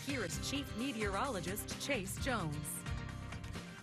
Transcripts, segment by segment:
Here is Chief Meteorologist Chase Jones.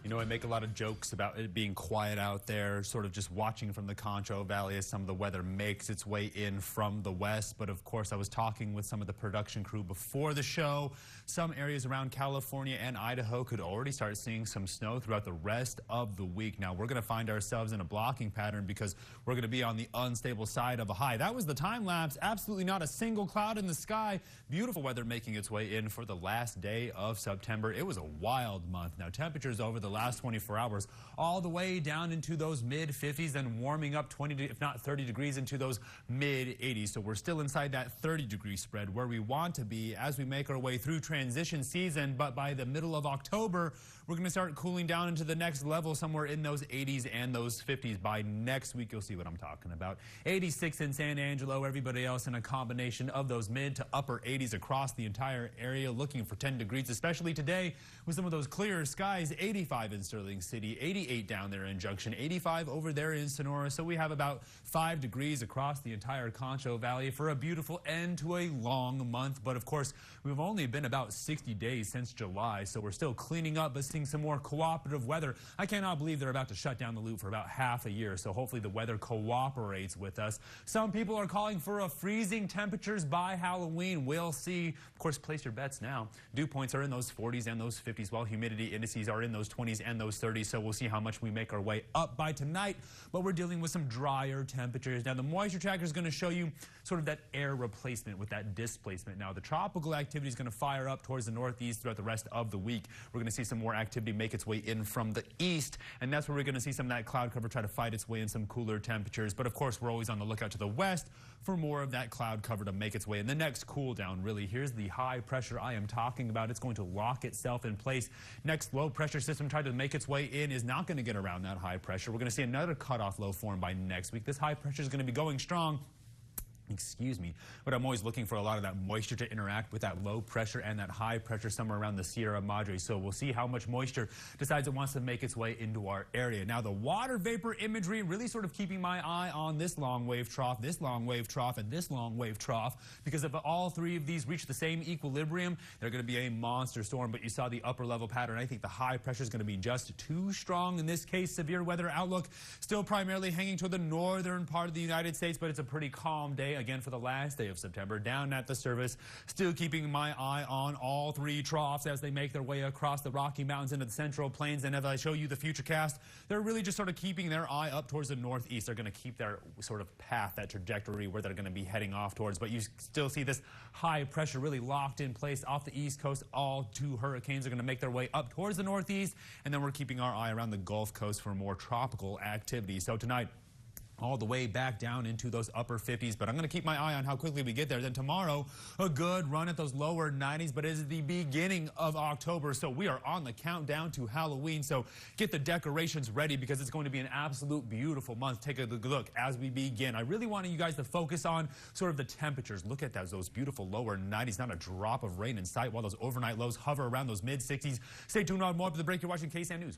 You know, I make a lot of jokes about it being quiet out there, sort of just watching from the Concho Valley as some of the weather makes its way in from the west. But of course, I was talking with some of the production crew before the show. Some areas around California and Idaho could already start seeing some snow throughout the rest of the week. Now, we're going to find ourselves in a blocking pattern because we're going to be on the unstable side of a high. That was the time lapse. Absolutely not a single cloud in the sky. Beautiful weather making its way in for the last day of September. It was a wild month. Now, temperatures over the last 24 hours all the way down into those mid 50s, then warming up 20 if not 30 degrees into those mid 80s. So we're still inside that 30-degree spread where we want to be as we make our way through transition season. But by the middle of October, we're going to start cooling down into the next level, somewhere in those 80s and those 50s. By next week, you'll see what I'm talking about. 86 in San Angelo, everybody else in a combination of those mid to upper 80s across the entire area, looking for 10 degrees, especially today with some of those clearer skies. 85 in Sterling City, 88 down there in Junction, 85 over there in Sonora. So we have about 5 degrees across the entire Concho Valley for a beautiful end to a long month. But of course, we've only been about 60 days since July, so we're still cleaning up, but seeing some more cooperative weather. I cannot believe they're about to shut down the loop for about half a year, so hopefully the weather cooperates with us. Some people are calling for a freezing temperatures by Halloween. We'll see. Of course, place your bets now. Dew points are in those 40s and those 50s, while humidity indices are in those 20s and those 30s, so we'll see how much we make our way up by tonight. But we're dealing with some drier temperatures. Now, the moisture tracker is going to show you sort of that air replacement with that displacement. Now, the tropical activity is going to fire up towards the northeast throughout the rest of the week. We're going to see some more activity make its way in from the east, and that's where we're going to see some of that cloud cover try to fight its way in some cooler temperatures. But of course, we're always on the lookout to the west for more of that cloud cover to make its way in the next cool down. Really, here's the high pressure I am talking about. It's going to lock itself in place. Next low pressure system tried to make its way in is not going to get around that high pressure. We're going to see another cutoff low form by next week. This high pressure is going to be going strong. Excuse me, but I'm always looking for a lot of that moisture to interact with that low pressure and that high pressure somewhere around the Sierra Madre. So we'll see how much moisture decides it wants to make its way into our area. Now, the water vapor imagery, really sort of keeping my eye on this long wave trough, this long wave trough, and this long wave trough, because if all three of these reach the same equilibrium, they're going to be a monster storm. But you saw the upper level pattern. I think the high pressure is going to be just too strong in this case. Severe weather outlook still primarily hanging toward the northern part of the United States, but it's a pretty calm day again for the last day of September. Down at the service, still keeping my eye on all three troughs as they make their way across the Rocky Mountains into the Central Plains. And as I show you the future cast, they're really just sort of keeping their eye up towards the northeast. They're going to keep their sort of path, that trajectory where they're going to be heading off towards. But you still see this high pressure really locked in place off the east coast. All two hurricanes are going to make their way up towards the northeast. And then we're keeping our eye around the Gulf Coast for more tropical activity. So tonight, all the way back down into those upper 50s, but I'm going to keep my eye on how quickly we get there. Then tomorrow, a good run at those lower 90s, but it is the beginning of October, so we are on the countdown to Halloween. So get the decorations ready because it's going to be an absolute beautiful month. Take a look as we begin. I really wanted you guys to focus on sort of the temperatures. Look at those beautiful lower 90s, not a drop of rain in sight, while those overnight lows hover around those mid 60s. Stay tuned on more for the break. You're watching KSAN News.